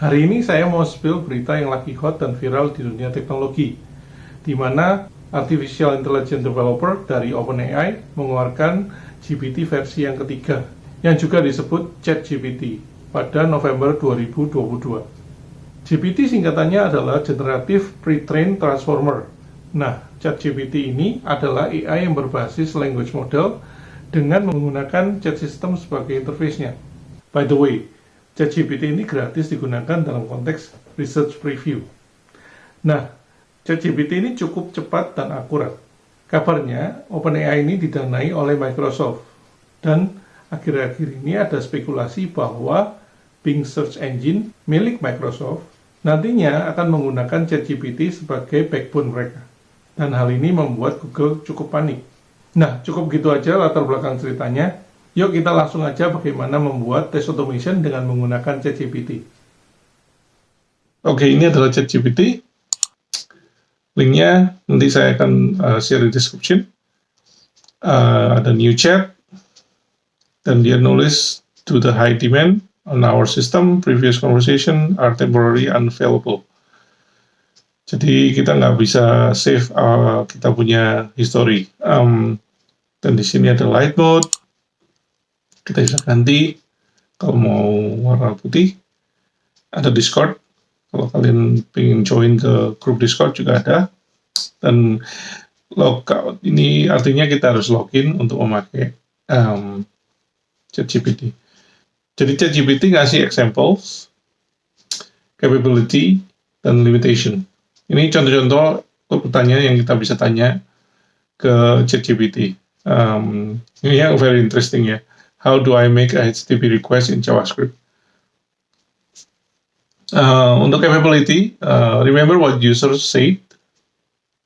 Hari ini saya mau spill berita yang lagi hot dan viral di dunia teknologi, di mana Artificial Intelligence Developer dari OpenAI mengeluarkan GPT versi yang ketiga, yang juga disebut ChatGPT, pada November 2022. GPT singkatannya adalah Generative Pre-trained Transformer. Nah, ChatGPT ini adalah AI yang berbasis language model dengan menggunakan chat system sebagai interface-nya. By the way, ChatGPT ini gratis digunakan dalam konteks research preview. Nah, ChatGPT ini cukup cepat dan akurat. Kabarnya, OpenAI ini didanai oleh Microsoft. Dan akhir-akhir ini ada spekulasi bahwa Bing Search Engine milik Microsoft nantinya akan menggunakan ChatGPT sebagai backbone mereka. Dan hal ini membuat Google cukup panik. Nah, cukup gitu aja latar belakang ceritanya. Yuk kita langsung aja bagaimana membuat test automation dengan menggunakan ChatGPT. Oke, ini adalah ChatGPT. Linknya nanti saya akan share di description. Ada new chat, dan dia nulis to the high demand on our system, previous conversation are temporarily unavailable. Jadi kita nggak bisa save kita punya history. Dan di sini ada light mode. Kita bisa ganti kalau mau warna putih. Ada Discord. Kalau kalian pengen join ke grup Discord juga ada. Dan logout ini artinya kita harus login untuk memakai ChatGPT. Jadi ChatGPT ngasih examples, capability, dan limitation. Ini contoh-contoh pertanyaan yang kita bisa tanya ke ChatGPT. Ini yang very interesting ya. How do I make a HTTP request in JavaScript? Untuk capability, remember what users said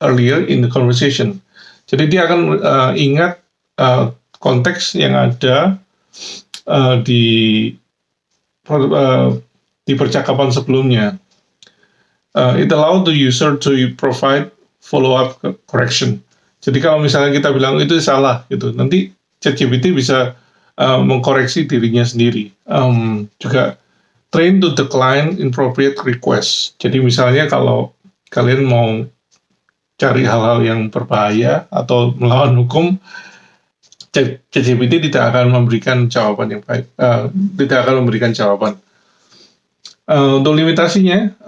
earlier in the conversation. Jadi dia akan ingat konteks yang ada di percakapan sebelumnya. It allows the user to provide follow-up correction. Jadi kalau misalnya kita bilang itu salah gitu, nanti ChatGPT bisa mengkoreksi dirinya sendiri. Juga train to decline inappropriate request. Jadi misalnya kalau kalian mau cari hal-hal yang berbahaya atau melawan hukum, ChatGPT tidak akan memberikan jawaban yang baik. Tidak akan memberikan jawaban. Untuk limitasinya,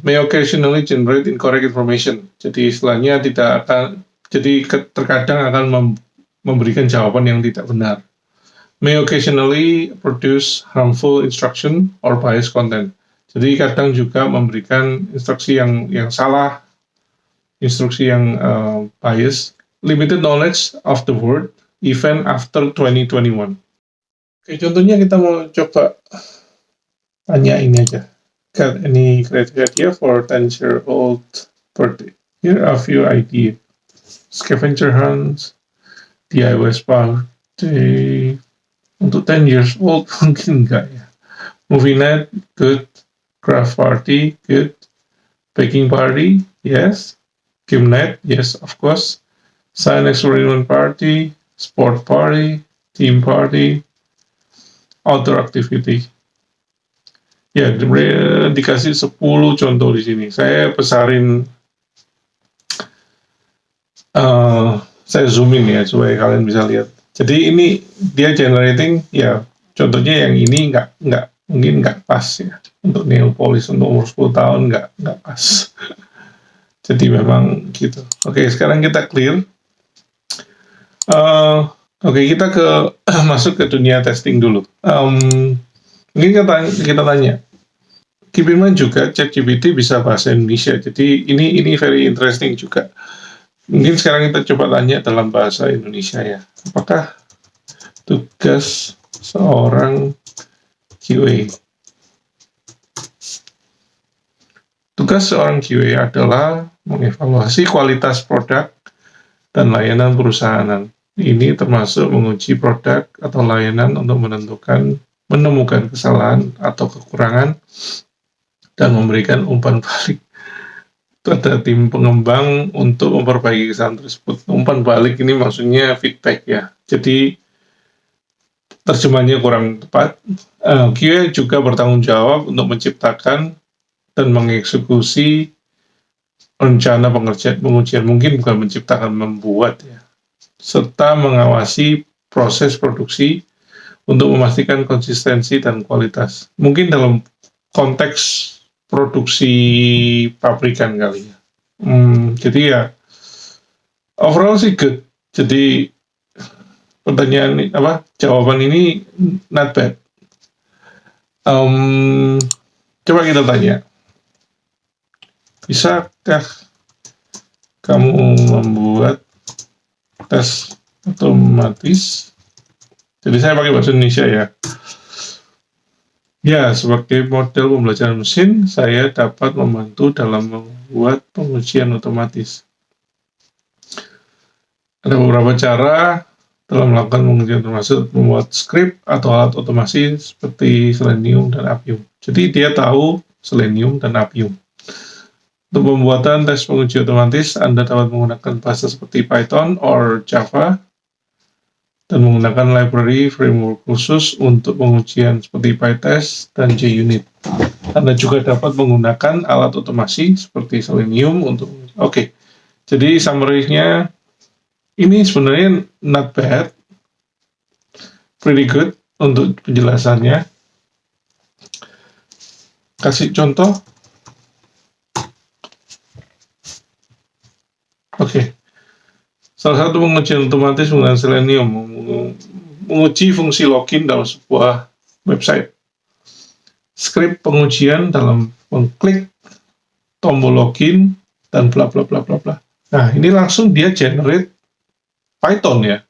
may occasionally generate incorrect information. Jadi istilahnya tidak akan, jadi terkadang akan memberikan jawaban yang tidak benar. May occasionally produce harmful instruction or biased content. Jadi kadang juga memberikan instruksi yang salah, instruksi yang bias. Limited knowledge of the word even after 2021. Oke, contohnya kita mau coba tanya ini aja. Got any great idea for 10-year-old birthday? Here are a few ideas. Scavenger hunts, DIY party. Untuk 10 years old mungkin enggak ya. Movie night, good. Craft party, good. Baking party, yes. Game night, yes, of course. Science experiment party, sport party, team party, outdoor activity. Ya, dikasih 10 contoh di sini. Saya besarin, saya zoom in ya supaya kalian bisa lihat. Jadi ini dia generating, ya contohnya yang ini mungkin nggak pas ya. Untuk nail polish untuk umur 10 tahun nggak pas. Jadi memang gitu. Oke, sekarang kita clear. Oke, kita masuk ke dunia testing dulu. Mungkin kita tanya. Keep in mind juga ChatGPT bisa bahasa Indonesia. Jadi ini very interesting juga. Mungkin sekarang kita coba tanya dalam bahasa Indonesia ya. Apakah tugas seorang QA? Tugas seorang QA adalah mengevaluasi kualitas produk dan layanan perusahaan. Ini termasuk menguji produk atau layanan untuk menemukan kesalahan atau kekurangan dan memberikan umpan balik pada tim pengembang untuk memperbaiki kesalahan tersebut. Umpan balik ini maksudnya feedback ya. Jadi terjemahnya kurang tepat. QA juga bertanggung jawab untuk menciptakan dan mengeksekusi rencana pengujian, mungkin bukan menciptakan, membuat ya, serta mengawasi proses produksi untuk memastikan konsistensi dan kualitas. Mungkin dalam konteks produksi pabrikan kali ya. Jadi ya overall sih good. Jadi jawaban ini not bad. Coba kita tanya, bisakah kamu membuat tes otomatis? Jadi saya pakai bahasa Indonesia ya. Ya, sebagai model pembelajaran mesin, saya dapat membantu dalam membuat pengujian otomatis. Ada beberapa cara dalam melakukan pengujian, termasuk membuat skrip atau alat otomasi seperti Selenium dan Appium. Jadi dia tahu Selenium dan Appium. Untuk pembuatan tes penguji otomatis, Anda dapat menggunakan bahasa seperti Python atau Java, dan menggunakan library framework khusus untuk pengujian seperti PyTest dan JUnit. Anda juga dapat menggunakan alat otomasi seperti Selenium untuk... Oke, jadi summary-nya ini sebenarnya not bad, pretty good untuk penjelasannya. Kasih contoh. Oke. Salah satu pengujian otomatis menggunakan Selenium, menguji fungsi login dalam sebuah website. Skrip pengujian dalam mengklik tombol login dan bla bla bla bla bla. Nah, ini langsung dia generate Python ya.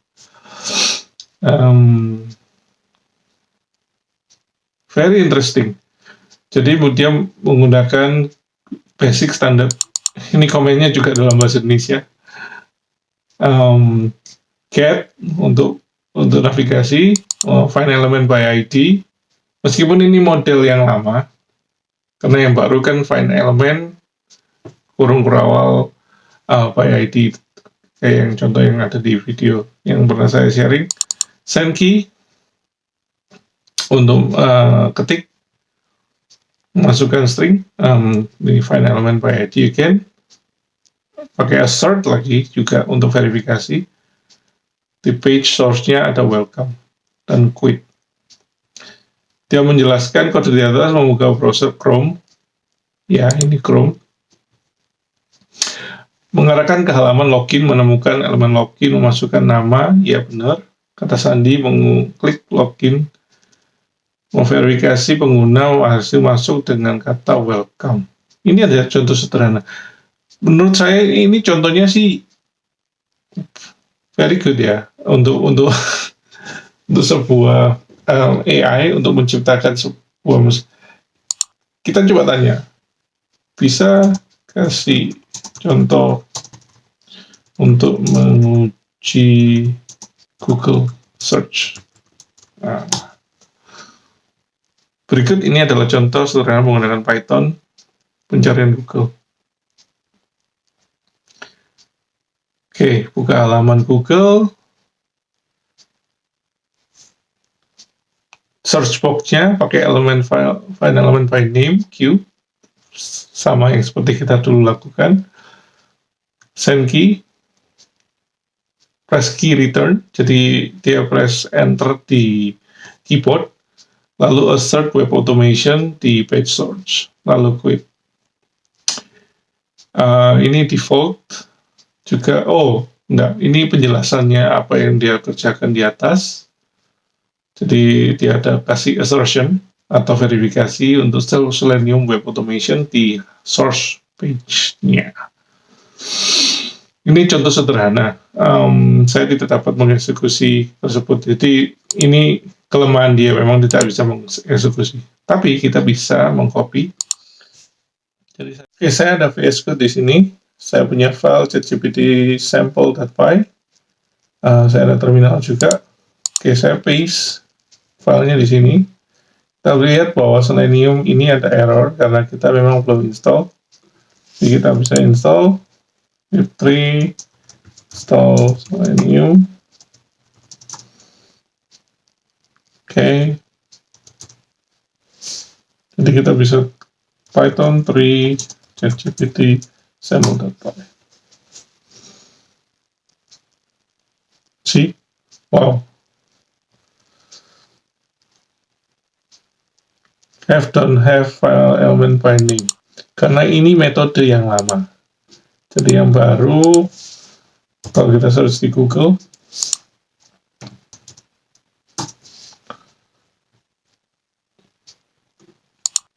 Very interesting. Jadi dia menggunakan basic standard. Ini komennya juga dalam bahasa Indonesia. Get untuk navigasi, find element by ID. Meskipun ini model yang lama, karena yang baru kan find element kurung kurawal by ID, kayak yang contoh yang ada di video yang pernah saya sharing. Send key untuk ketik, masukkan string, di find element by ID again. Pakai assert lagi juga untuk verifikasi. Di page source-nya ada welcome dan quit. Dia menjelaskan kode di atas membuka browser Chrome. Ya, ini Chrome. Mengarahkan ke halaman login, menemukan elemen login, memasukkan nama, ya benar. Kata sandi, mengklik login, memverifikasi pengguna hasil masuk dengan kata welcome. Ini ada contoh sederhana. Menurut saya ini contohnya sih very good ya untuk sebuah AI untuk menciptakan sebuah Kita coba tanya, bisa kasih contoh untuk menguji Google Search. Nah, berikut ini adalah contoh sederhana menggunakan Python pencarian Google. Oke, buka halaman Google. Search box-nya pakai elemen find element by name, Q. Sama yang seperti kita dulu lakukan. Send key. Press key return. Jadi dia press enter di keyboard. Lalu assert web automation di page source. Lalu quit. Ini default. Juga, ini penjelasannya apa yang dia kerjakan di atas. Jadi dia ada kasih assertion atau verifikasi untuk Selenium Web Automation di source page-nya. Ini contoh sederhana. Saya tidak dapat mengeksekusi tersebut. Jadi ini kelemahan dia, memang tidak bisa mengeksekusi. Tapi kita bisa mengcopy. Jadi saya ada VS Code di sini. Saya punya file ChatGPT sample.py. Saya ada terminal juga. Oke, saya paste filenya di sini. Kita lihat bahwa Selenium ini ada error karena kita memang belum install. Jadi kita bisa install pip3 install Selenium. Oke. Jadi kita bisa Python 3 ChatGPT sample.py. See? Wow. Don't have file element binding. Karena ini metode yang lama. Jadi yang baru, kalau kita search di Google,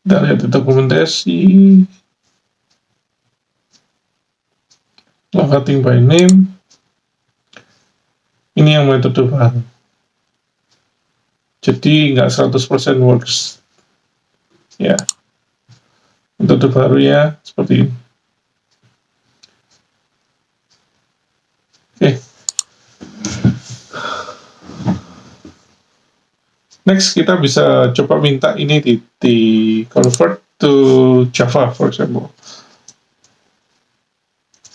kita lihat di dokumentasi, locating by name, ini yang metode baru. Jadi nggak 100% works. Ya, metode baru ya seperti ini. Oke. Next kita bisa coba minta ini di convert to Java, for example.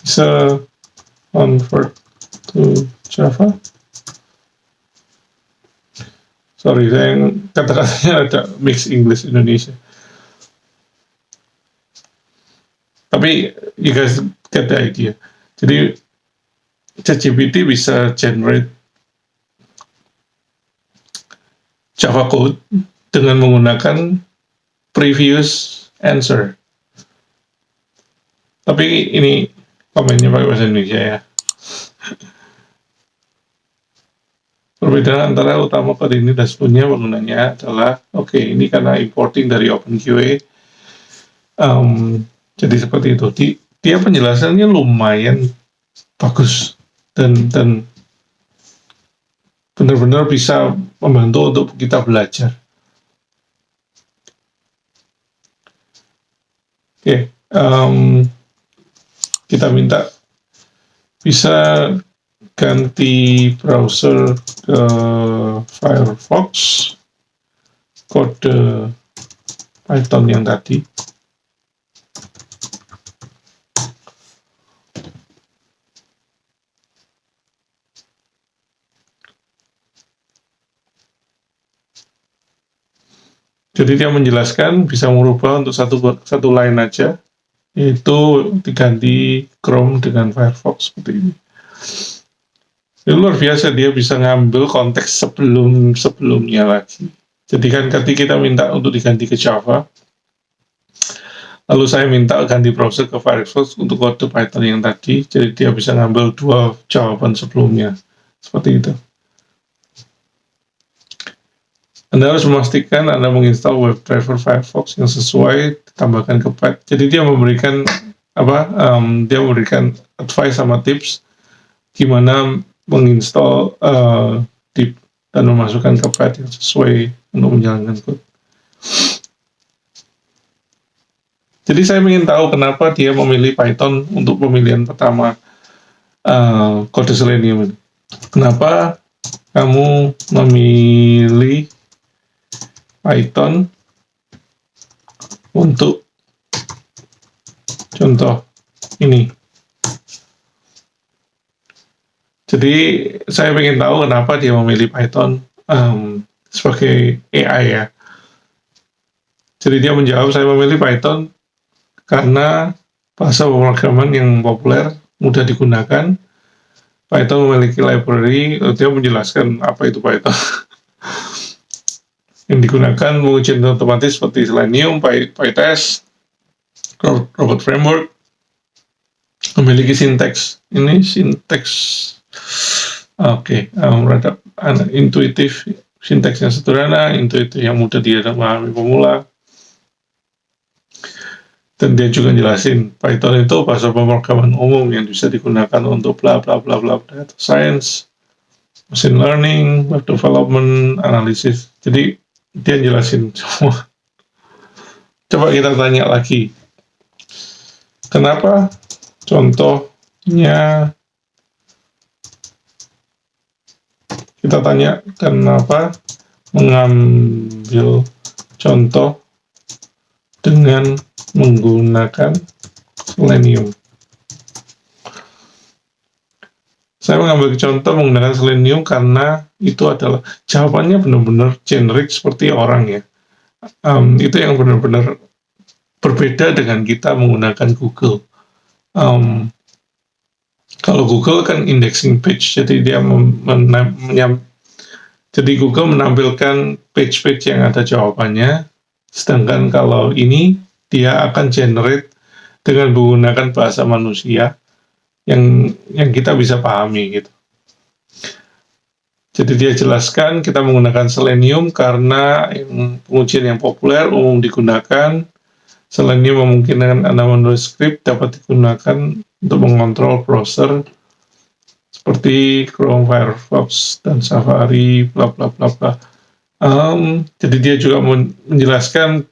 Bisa convert to Java. Sorry, saya kata-katanya ada mix English Indonesia. Tapi you guys get the idea. Jadi ChatGPT bisa generate Java code dengan menggunakan previous answer. Tapi ini komennya pakai bahasa Indonesia ya. Perbedaan antara utama kode ini dan sebelumnya penggunanya adalah, oke, ini karena importing dari OpenQA. Jadi seperti itu. Dia penjelasannya lumayan bagus dan benar-benar bisa membantu untuk kita belajar. Oke, kita minta bisa ganti browser ke Firefox, kode Python yang tadi. Jadi dia menjelaskan bisa merubah untuk satu line aja, yaitu diganti Chrome dengan Firefox seperti ini. Itu luar biasa, dia bisa ngambil konteks sebelumnya lagi. Jadi kan ketika kita minta untuk diganti ke Java, lalu saya minta ganti browser ke Firefox untuk kode Python yang tadi, jadi dia bisa ngambil dua jawaban sebelumnya, seperti itu. Anda harus memastikan Anda menginstal WebDriver Firefox yang sesuai, tambahkan ke Python. Jadi dia memberikan dia memberikan advice sama tips gimana menginstal dip dan memasukkan ke Python yang sesuai untuk menjalankan code. Jadi saya ingin tahu kenapa dia memilih Python untuk pemilihan pertama kode Selenium ini. Kenapa kamu memilih Python untuk contoh ini? Jadi saya ingin tahu kenapa dia memilih Python sebagai AI ya. Jadi dia menjawab, saya memilih Python karena bahasa pemrograman yang populer, mudah digunakan. Python memiliki library, dia menjelaskan apa itu Python. Yang digunakan menguji otomatis seperti Selenium, PyTest, Robot Framework, memiliki sinteks. Ini sinteks, rada intuitif, sinteks yang sederhana, intuitif yang mudah dipahami pemula. Dan dia juga jelasin Python itu bahasa pemrograman umum yang bisa digunakan untuk bla bla bla bla, data science, machine learning, web development, analisis. Jadi dia jelasin semua. Coba kita tanya lagi, kenapa? Contohnya, kita tanya kenapa mengambil contoh dengan menggunakan Selenium. Saya mengambil contoh menggunakan Selenium karena itu adalah jawabannya benar-benar generik seperti orang ya. Itu yang benar-benar berbeda dengan kita menggunakan Google. Kalau Google kan indexing page, jadi dia jadi Google menampilkan page-page yang ada jawabannya, sedangkan kalau ini dia akan generate dengan menggunakan bahasa manusia yang kita bisa pahami gitu. Jadi dia jelaskan kita menggunakan Selenium karena pengujian yang populer umum digunakan. Selenium memungkinkan Anda menulis skrip dapat digunakan untuk mengontrol browser seperti Chrome, Firefox, dan Safari, bla bla bla bla. Jadi dia juga menjelaskan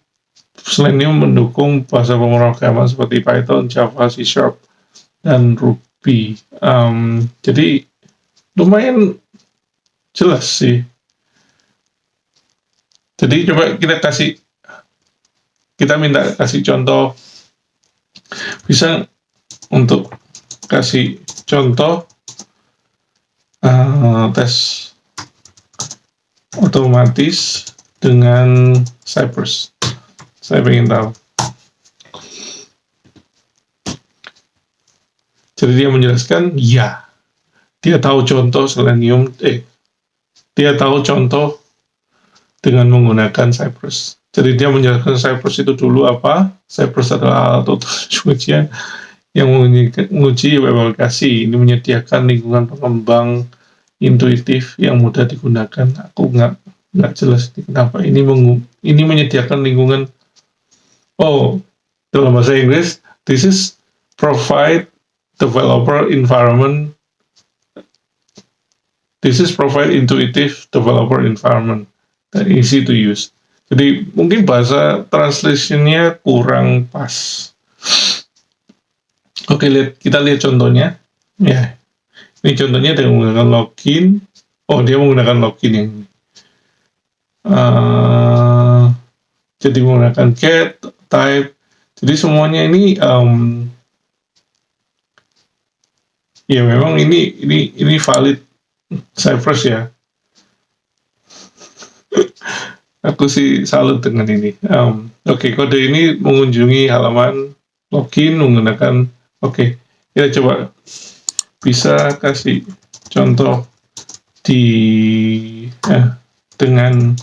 Selenium mendukung bahasa pemrograman seperti Python, Java, C Sharp, dan Ruby. Jadi lumayan jelas sih. Jadi coba kita minta kasih contoh, bisa untuk kasih contoh tes otomatis dengan Cypress. Saya ingin tahu. Jadi dia menjelaskan, ya, dia tahu contoh Selenium, dia tahu contoh dengan menggunakan Cypress. Jadi dia menjelaskan Cypress itu dulu apa? Cypress adalah alat ujian yang menguji web aplikasi. Ini menyediakan lingkungan pengembang intuitif yang mudah digunakan. Aku nggak jelas kenapa ini menyediakan lingkungan. Oh, dalam bahasa Inggris, this is provide developer environment. This is provide intuitive developer environment that easy to use. Jadi mungkin bahasa translation-nya kurang pas. Oke, kita lihat contohnya. Ya, ini contohnya dengan menggunakan login. Oh, dia menggunakan login yang ini. Jadi menggunakan get, type. Jadi semuanya ini ya memang ini valid Cypress ya. Aku sih salut dengan ini. Oke, kode ini mengunjungi halaman login menggunakan. Oke, kita coba bisa kasih contoh dengan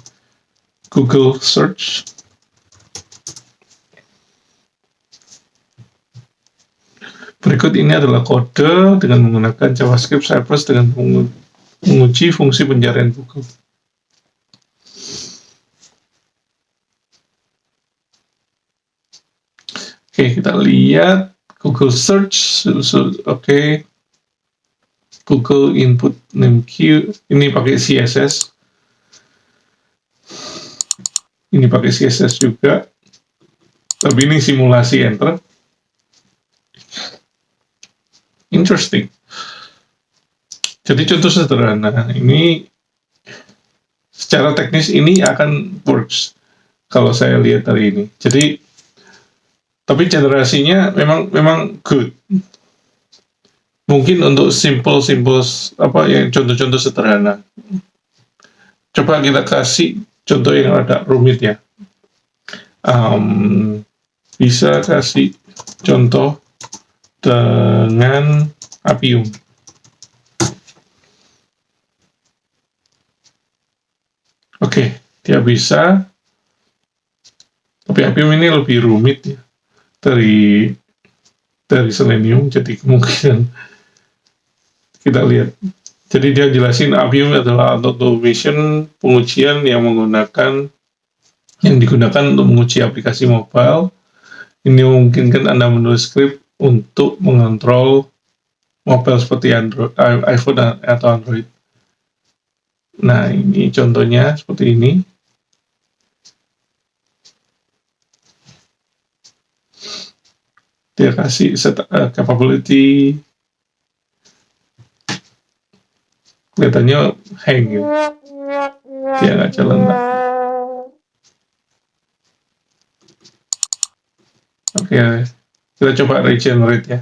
Google Search. Berikut ini adalah kode dengan menggunakan JavaScript Cypress dengan menguji fungsi pencarian Google. Oke, kita lihat Google Search. Oke. Google Input Name Queue. Ini pakai CSS. Ini pakai CSS juga. Tapi ini simulasi enter. Interesting. Jadi contoh sederhana. Ini secara teknis ini akan works kalau saya lihat hari ini. Jadi tapi generasinya memang good. Mungkin untuk simple yang contoh-contoh sederhana. Coba kita kasih contoh yang agak rumit ya. Bisa kasih contoh dengan Appium. Oke, dia bisa. Tapi Appium ini lebih rumit ya dari Selenium, jadi kemungkinan kita lihat. Jadi dia jelasin Appium adalah automation pengujian yang digunakan untuk menguji aplikasi mobile. Ini memungkinkan Anda menulis skrip untuk mengontrol mobile seperti Android, iPhone atau Android. Nah, ini contohnya seperti ini. Dia kasih capability, kelihatannya hang gitu. Dia nggak jalan lagi. Oke, kita coba regenerate ya.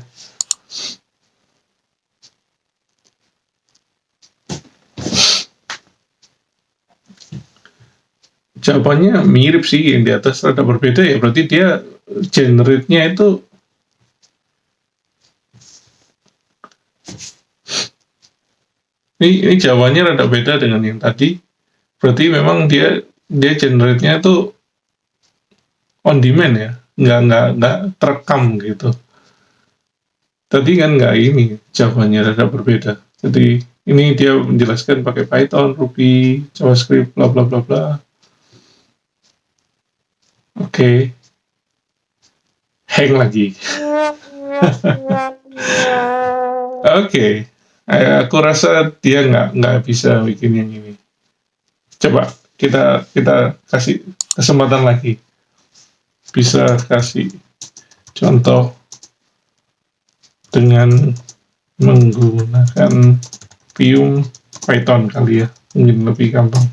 Jawabannya mirip sih, yang di atas rada berbeda ya, berarti dia generate-nya itu ini jawabannya rada beda dengan yang tadi. Berarti memang dia generate-nya itu on demand ya, nggak terekam gitu. Tadi kan nggak ini, jawabannya rada berbeda. Jadi ini dia menjelaskan pakai Python, Ruby, JavaScript, bla bla bla bla. Oke. Hang lagi. Oke. Aku rasa dia nggak bisa bikin yang ini. Coba kita kasih kesempatan lagi. Bisa kasih contoh dengan menggunakan Vim Python kali ya, mungkin lebih gampang.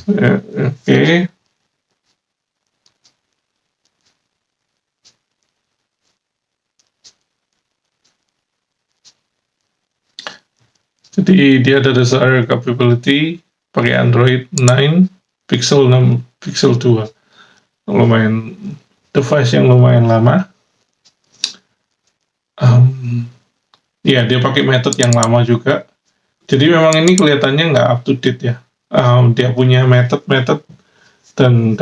Oke. Jadi dia ada desired capability pakai Android 9, Pixel 6, Pixel 2. Lumayan device yang lumayan lama. Ya, dia pakai metode yang lama juga. Jadi memang ini kelihatannya nggak up to date ya. Dia punya metode dan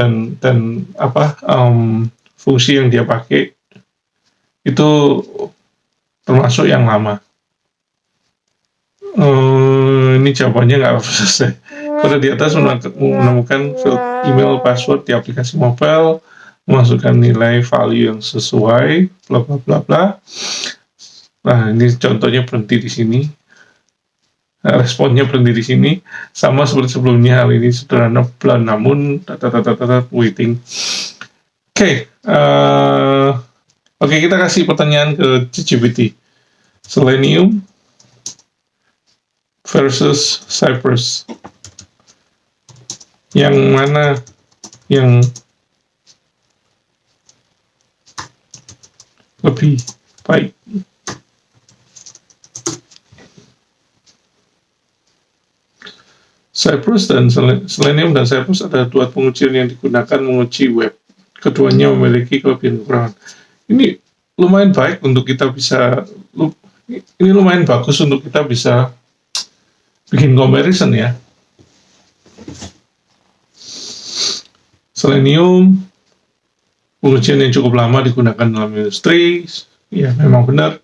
fungsi yang dia pakai itu termasuk yang lama. Ini jawabannya nggak selesai. Pada di atas menemukan email password di aplikasi mobile, memasukkan nilai value yang sesuai, bla bla bla bla. Nah, ini contohnya berhenti di sini. Responnya berhenti di sini, sama seperti sebelumnya. Hal ini sederhana, namun waiting. Oke, kita kasih pertanyaan ke ChatGPT. Selenium versus Cypress. Yang mana yang lebih baik? Cypress dan Selenium dan Cypress adalah dua pengujian yang digunakan menguji web. Keduanya memiliki kelebihan kekurangan. Ini lumayan baik untuk kita bisa, ini lumayan bagus untuk kita bisa bikin comparison ya. Selenium, pengujian yang cukup lama digunakan dalam industri, ya memang benar.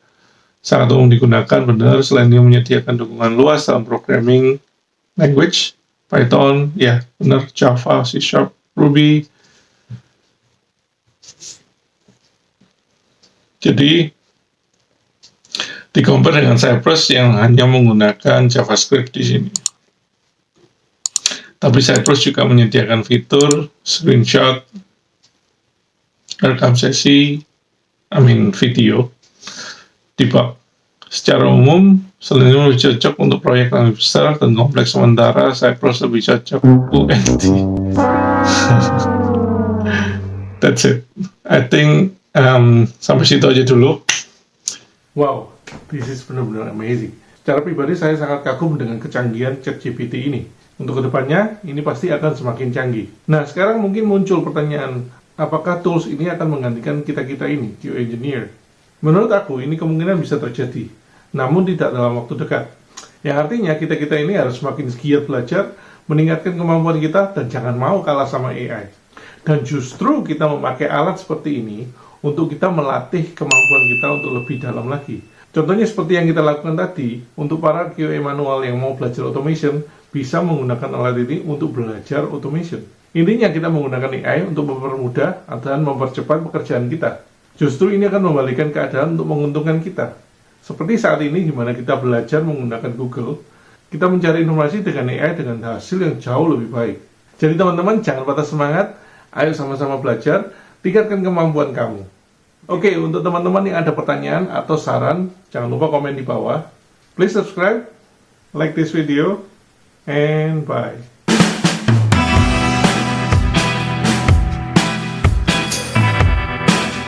Sangat umum digunakan, benar. Selenium menyediakan dukungan luas dalam programming language, Python, ya benar, Java, C#, Ruby. Jadi di-compare dengan Cypress yang hanya menggunakan JavaScript di sini. Tapi Cypress juga menyediakan fitur screenshot, rekam sesi, video, debug. Secara umum, Selenium lebih cocok untuk proyek yang lebih besar dan kompleks, sementara Cypress lebih cocok UNT. That's it. I think sampai situ aja dulu. Wow, this is benar-benar amazing. Secara pribadi saya sangat kagum dengan kecanggihan ChatGPT ini. Untuk kedepannya, ini pasti akan semakin canggih. Nah, sekarang mungkin muncul pertanyaan, apakah tools ini akan menggantikan kita-kita ini, QA engineer? Menurut aku, ini kemungkinan bisa terjadi, namun tidak dalam waktu dekat. Yang artinya, kita-kita ini harus semakin giat belajar, meningkatkan kemampuan kita, dan jangan mau kalah sama AI. Dan justru kita memakai alat seperti ini, untuk kita melatih kemampuan kita untuk lebih dalam lagi. Contohnya seperti yang kita lakukan tadi, untuk para QA manual yang mau belajar automation, bisa menggunakan alat ini untuk belajar automation. Intinya kita menggunakan AI untuk mempermudah dan mempercepat pekerjaan kita. Justru ini akan membalikan keadaan untuk menguntungkan kita. Seperti saat ini, di mana kita belajar menggunakan Google, kita mencari informasi dengan AI dengan hasil yang jauh lebih baik. Jadi teman-teman, jangan patah semangat, ayo sama-sama belajar, tingkatkan kemampuan kamu. Oke, untuk teman-teman yang ada pertanyaan atau saran, jangan lupa komen di bawah. Please subscribe, like this video, and bye.